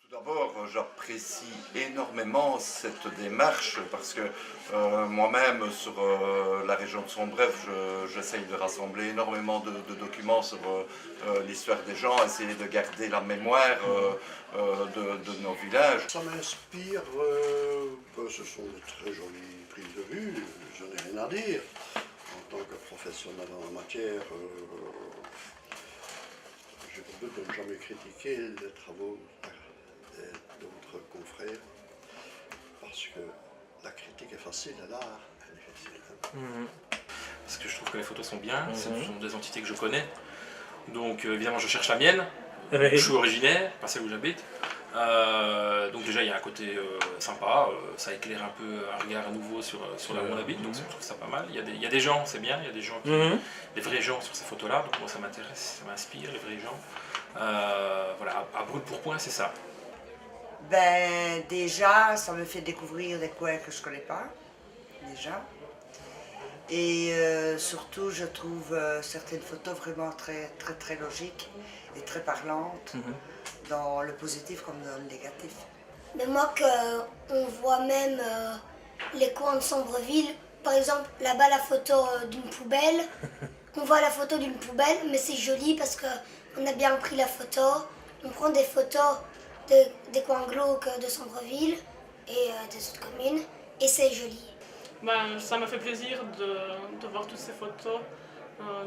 Tout d'abord, j'apprécie énormément cette démarche parce que moi-même, sur la région de Sombref, j'essaye de rassembler énormément de documents sur l'histoire des gens, essayer de garder la mémoire de nos villages. Ça m'inspire, ce sont de très jolies prises de vue, je n'ai rien à dire. En tant que professionnel en la matière, j'ai pour but de ne jamais critiquer les travaux d'autres confrères, parce que la critique est facile, l'art est difficile. Parce que je trouve que les photos sont bien, ce sont des entités que je connais, donc évidemment je cherche la mienne, je suis originaire, pas celle où j'habite, donc déjà il y a un côté sympa, ça éclaire un peu un regard nouveau sur là où on habite, donc je trouve ça pas mal. Il y a des gens, c'est bien, il y a des gens, des vrais gens sur ces photos là, donc moi ça m'intéresse, ça m'inspire, les vrais gens. Voilà, à brûle pour point c'est ça. Ben déjà, ça me fait découvrir des coins que je ne connais pas, déjà. Et surtout, je trouve certaines photos vraiment très logiques et très parlantes, dans le positif comme dans le négatif. Mais moi, on voit même les coins de Sombreville, par exemple, là-bas la photo d'une poubelle, on voit la photo d'une poubelle, mais c'est joli parce qu'on a bien pris la photo, on prend des photos des coins glauques de Sombreville et des autres communes, et c'est joli. Ben, ça m'a fait plaisir de voir toutes ces photos,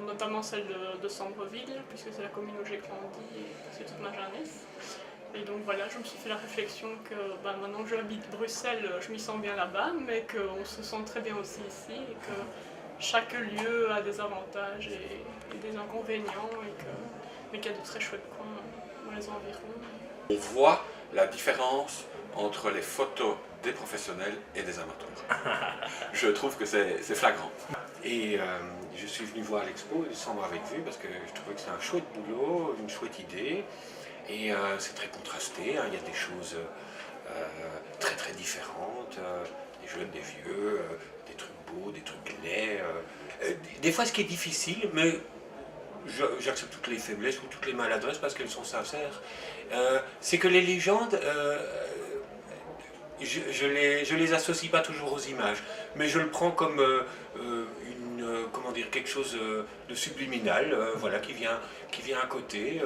notamment celle de Sombreville, puisque c'est la commune où j'ai grandi et passé toute ma jeunesse. Et donc voilà, je me suis fait la réflexion que maintenant que j'habite Bruxelles, je m'y sens bien là-bas, mais qu'on se sent très bien aussi ici, et que chaque lieu a des avantages et des inconvénients, mais qu'il y a de très chouettes coins dans les environs. On voit la différence entre les photos des professionnels et des amateurs. Je trouve que c'est flagrant. Et je suis venu voir l'expo sans avec vue parce que je trouvais que c'est un chouette boulot, une chouette idée. Et c'est très contrasté, hein. Il y a des choses très différentes, des jeunes, des vieux, des trucs beaux, des trucs laids. Des fois ce qui est difficile, mais j'accepte toutes les faiblesses ou toutes les maladresses parce qu'elles sont sincères, c'est que les légendes, je les associe pas toujours aux images, mais je le prends comme comment dire, quelque chose de subliminal, voilà, qui vient à côté,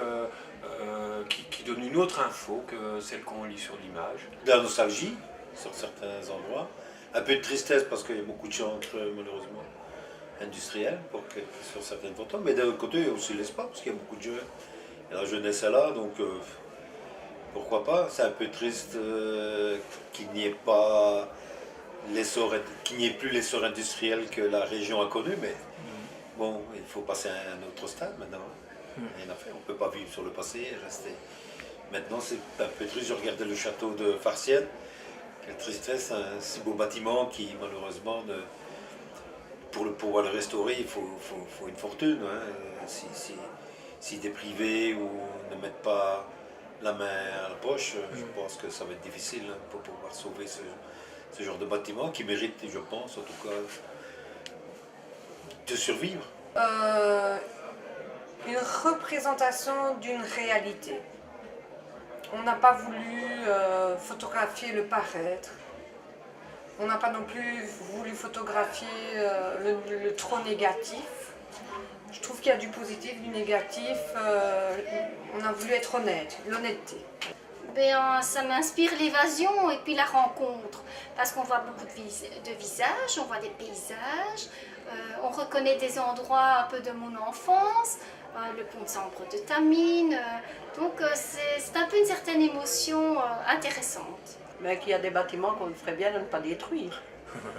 qui donne une autre info que celle qu'on lit sur l'image. De la nostalgie sur certains endroits, un peu de tristesse parce qu'il y a beaucoup de chantres malheureusement industriels sur certaines photos, mais d'un autre côté il y a aussi l'espoir parce qu'il y a beaucoup de jeunes. Et la jeunesse est là, donc pourquoi pas. C'est un peu triste qu'il n'y ait pas qu'il n'y ait plus l'essor industriel que la région a connu, mais bon, il faut passer à un autre stade maintenant. Rien à faire, on ne peut pas vivre sur le passé et rester. Maintenant c'est un peu triste, je regardais le château de Farciennes, quelle tristesse, un si beau bâtiment qui malheureusement, pour pouvoir le restaurer, il faut une fortune. Hein. Si des privés ou ne mettent pas la main à la poche, je pense que ça va être difficile pour pouvoir sauver ce genre de bâtiment qui mérite, je pense, en tout cas, de survivre. Une représentation d'une réalité. On n'a pas voulu photographier le paraître. On n'a pas non plus voulu photographier le trop négatif. Je trouve qu'il y a du positif, du négatif. On a voulu être honnête, l'honnêteté. Ben, ça m'inspire l'évasion et puis la rencontre, parce qu'on voit beaucoup de visages, on voit des paysages, on reconnaît des endroits un peu de mon enfance, le pont de Sambre de Tamine, donc c'est un peu une certaine émotion intéressante. Mais qu'il y a des bâtiments qu'on ferait bien de ne pas détruire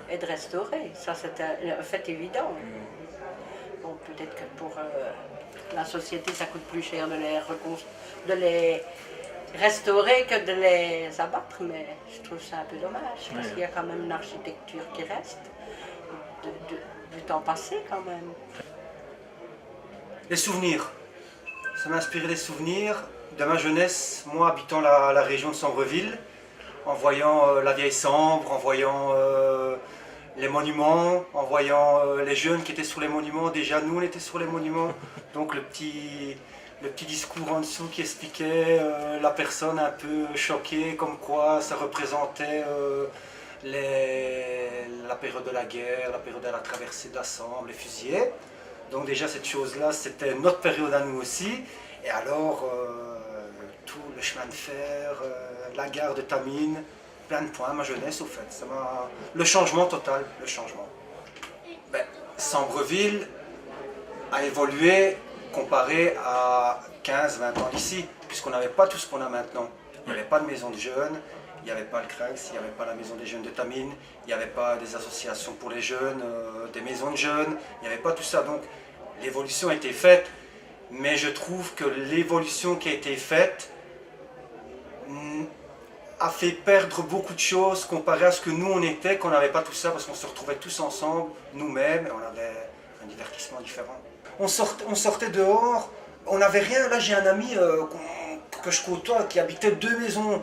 et de restaurer, ça c'est un fait évident. Bon, peut-être que pour la société ça coûte plus cher de les restaurer que de les abattre, mais je trouve ça un peu dommage, parce qu'il y a quand même une architecture qui reste du temps passé quand même. Les souvenirs, ça m'a inspiré des souvenirs de ma jeunesse, moi habitant la région de Sombreville, en voyant la vieille Sambre, en voyant les monuments, en voyant les jeunes qui étaient sur les monuments. Déjà nous on était sur les monuments, donc le petit le petit discours en dessous qui expliquait la personne un peu choquée, comme quoi ça représentait la période de la guerre, la période de la traversée de la Sambre, les fusillés. Donc déjà cette chose-là, c'était notre période à nous aussi. Et alors, tout le chemin de fer, la gare de Tamines, plein de points, ma jeunesse au fait. Ça m'a... Le changement total, le changement. Ben, Sambreville a évolué comparé à 15-20 ans ici, puisqu'on n'avait pas tout ce qu'on a maintenant. Il n'y avait pas de maison de jeunes, il n'y avait pas le CRAX, il n'y avait pas la maison des jeunes de Tamines, il n'y avait pas des associations pour les jeunes, des maisons de jeunes, il n'y avait pas tout ça. Donc l'évolution a été faite, mais je trouve que l'évolution qui a été faite a fait perdre beaucoup de choses comparé à ce que nous on était, qu'on n'avait pas tout ça, parce qu'on se retrouvait tous ensemble, nous-mêmes, et on avait un divertissement différent. On sortait dehors, on n'avait rien. Là j'ai un ami que je côtoie qui habitait deux maisons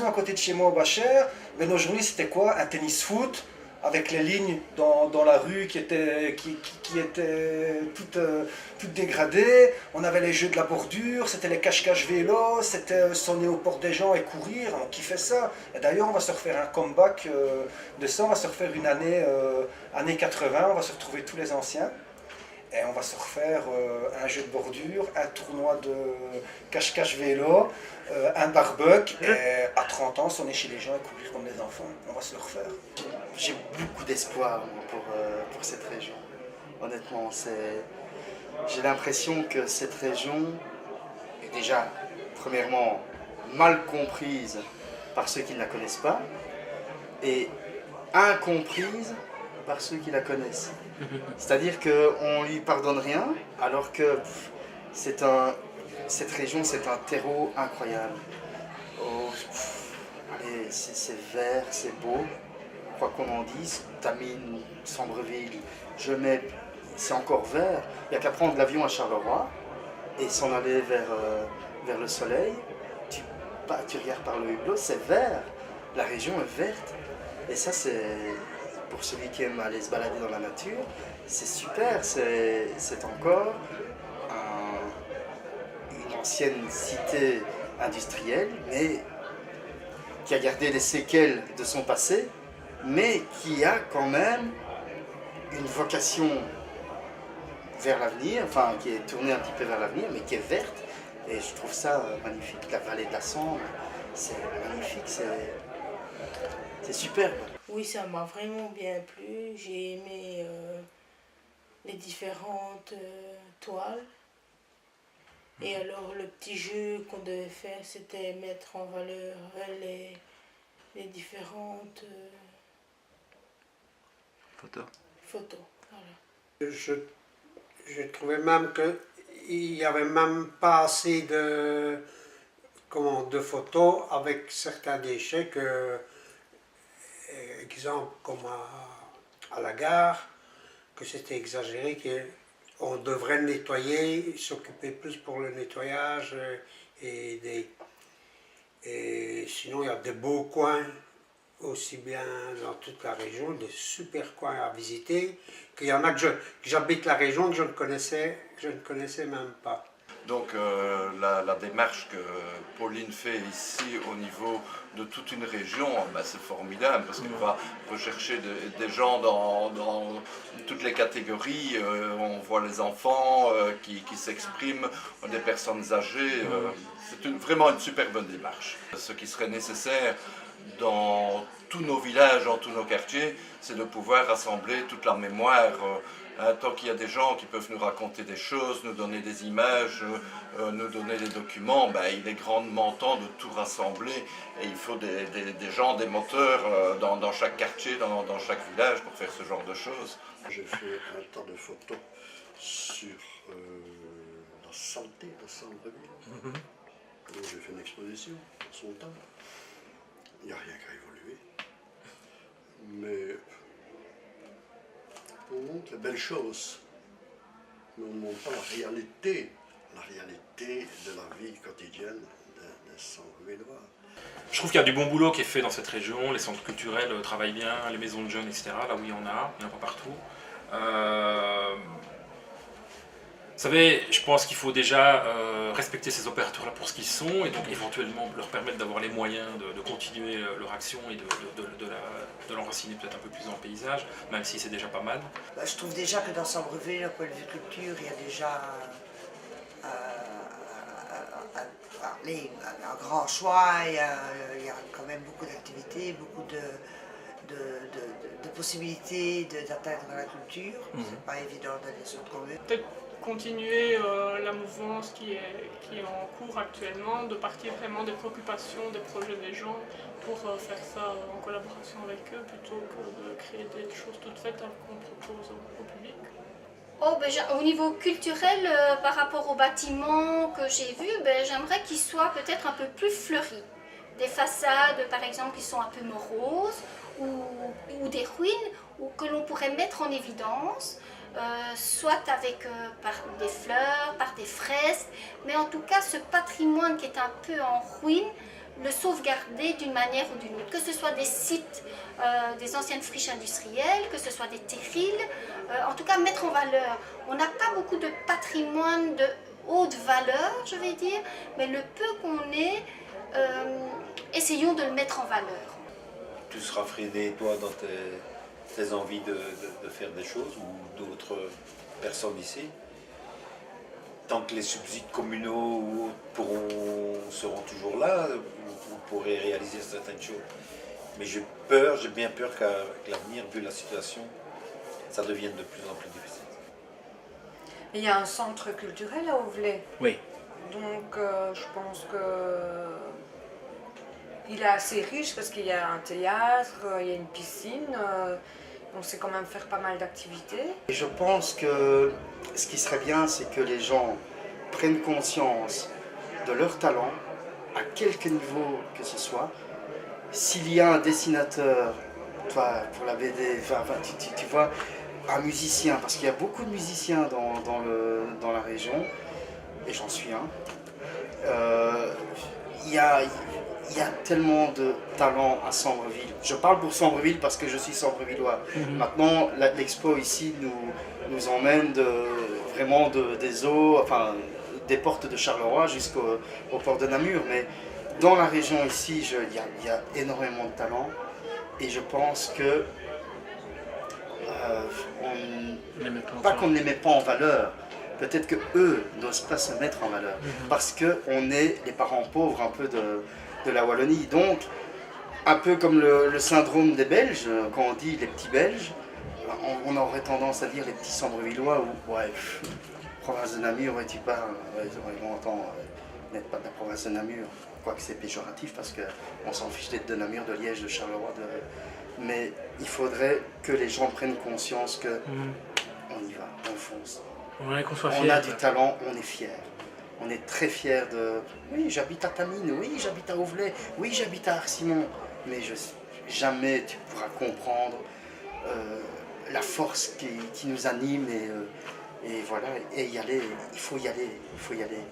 à côté de chez moi au Bachère. Mais nos journées c'était quoi? Un tennis-foot avec les lignes dans la rue qui étaient toutes dégradées. On avait les jeux de la bordure, c'était les cache-cache vélo, c'était sonner aux portes des gens et courir, on kiffait ça. Et d'ailleurs on va se refaire un comeback de ça, on va se refaire une année 80, on va se retrouver tous les anciens. Et on va se refaire un jeu de bordure, un tournoi de cache-cache vélo, un barbecue. Et à 30 ans, si on est chez les gens et courir comme des enfants, on va se le refaire. J'ai beaucoup d'espoir pour cette région. Honnêtement, j'ai l'impression que cette région est déjà, premièrement, mal comprise par ceux qui ne la connaissent pas et incomprise par ceux qui la connaissent. C'est-à-dire qu'on ne lui pardonne rien, alors que cette région, c'est un terreau incroyable. Oh, allez, c'est vert, c'est beau, quoi qu'on en dise. Tamines, Sambreville, Gemep, c'est encore vert. Il n'y a qu'à prendre l'avion à Charleroi et s'en aller vers le soleil. Tu regardes par le hublot, c'est vert. La région est verte. Et ça, c'est... Pour celui qui aime aller se balader dans la nature, c'est super, c'est encore une ancienne cité industrielle, mais qui a gardé les séquelles de son passé, mais qui a quand même une vocation vers l'avenir, enfin qui est tournée un petit peu vers l'avenir, mais qui est verte, et je trouve ça magnifique. La vallée de la Sambre, c'est magnifique, c'est superbe. Oui, ça m'a vraiment bien plu. J'ai aimé les différentes toiles. Et alors, le petit jeu qu'on devait faire, c'était mettre en valeur les différentes photos. Voilà. Je trouvais même qu'il n'y avait même pas assez de photos avec certains déchets exemple comme à la gare, que c'était exagéré, qu'on devrait nettoyer, s'occuper plus pour le nettoyage et sinon il y a des beaux coins aussi bien dans toute la région, des super coins à visiter, qu'il y en a que j'habite la région que je ne connaissais même pas. Donc la démarche que Pauline fait ici au niveau de toute une région, ben, c'est formidable parce qu'elle va rechercher des gens dans toutes les catégories. On voit les enfants qui s'expriment, des personnes âgées. C'est vraiment une super bonne démarche. Ce qui serait nécessaire dans tous nos villages, dans tous nos quartiers, c'est de pouvoir rassembler toute la mémoire. Tant qu'il y a des gens qui peuvent nous raconter des choses, nous donner des images, nous donner des documents, ben, il est grandement temps de tout rassembler. Et il faut des gens, des moteurs dans chaque quartier, dans chaque village pour faire ce genre de choses. J'ai fait un tas de photos sur la santé de Sambreville. J'ai fait une exposition en son temps. Il n'y a rien qui a évolué. Mais on montre les belles choses, mais on ne montre pas la réalité de la vie quotidienne des Sambrevillerois. Je trouve qu'il y a du bon boulot qui est fait dans cette région, les centres culturels travaillent bien, les maisons de jeunes, etc. Là où il y en a pas partout. Vous savez, je pense qu'il faut déjà respecter ces opérateurs-là pour ce qu'ils sont et donc éventuellement leur permettre d'avoir les moyens de continuer leur action et de l'enraciner peut-être un peu plus dans le paysage, même si c'est déjà pas mal. Bah, je trouve déjà que dans Sambreville, au point de vue culture, il y a déjà un grand choix, il y a quand même beaucoup d'activités, beaucoup de possibilités d'atteindre la culture. C'est pas évident dans les autres communes. Peut-être continuer la mouvance qui est en cours actuellement, de partir vraiment des préoccupations, des projets des gens pour faire ça en collaboration avec eux plutôt que de créer des choses toutes faites qu'on propose au public. Oh, ben, au niveau culturel, par rapport aux bâtiments que j'ai vus, ben, j'aimerais qu'ils soient peut-être un peu plus fleuris. Des façades, par exemple, qui sont un peu moroses, ou des ruines que l'on pourrait mettre en évidence, soit avec par des fleurs, par des fresques, mais en tout cas ce patrimoine qui est un peu en ruine, le sauvegarder d'une manière ou d'une autre, que ce soit des sites, des anciennes friches industrielles, que ce soit des terrils, en tout cas mettre en valeur. On n'a pas beaucoup de patrimoine de haute valeur, je vais dire, mais le peu qu'on ait, essayons de le mettre en valeur. Tu seras freiné, toi, dans tes envies de faire des choses, ou d'autres personnes ici. Tant que les subsides communaux ou autres seront toujours là, vous pourrez réaliser certaines choses. Mais j'ai bien peur qu'avec l'avenir, vu la situation, ça devienne de plus en plus difficile. Il y a un centre culturel à Auvelais. Oui. Donc je pense que il est assez riche parce qu'il y a un théâtre, il y a une piscine, on sait quand même faire pas mal d'activités. Et je pense que ce qui serait bien, c'est que les gens prennent conscience de leur talent, à quelque niveau que ce soit. S'il y a un dessinateur, toi, pour la BD, tu vois, un musicien, parce qu'il y a beaucoup de musiciens dans la région, et j'en suis un. Il y a tellement de talent à Sambreville. Je parle pour Sambreville parce que je suis Sambrevillois. Maintenant, l'expo ici nous emmène vraiment des eaux, enfin des portes de Charleroi jusqu'au port de Namur. Mais dans la région ici, il y a énormément de talent. Et je pense que pas qu'on ne les met pas en valeur, peut-être qu'eux n'osent pas se mettre en valeur. Parce qu'on est les parents pauvres un peu de la Wallonie. Donc, un peu comme le syndrome des Belges, quand on dit les petits Belges, on aurait tendance à dire les petits Sambrevillois, ou ouais, province de Namur, ouais, tu parles, ils vont entendre, n'êtes pas de la province de Namur, quoique c'est péjoratif parce qu'on s'en fiche d'être de Namur, de Liège, de Charleroi, mais il faudrait que les gens prennent conscience que on y va, on fonce. Ouais, qu'on soit on fiers, a du talent, on est fiers. On est très fiers de... Oui, j'habite à Tamines, oui, j'habite à Auvelais, oui, j'habite à Arsimon. Mais jamais tu pourras comprendre la force qui nous anime et voilà, et y aller, il faut y aller, il faut y aller.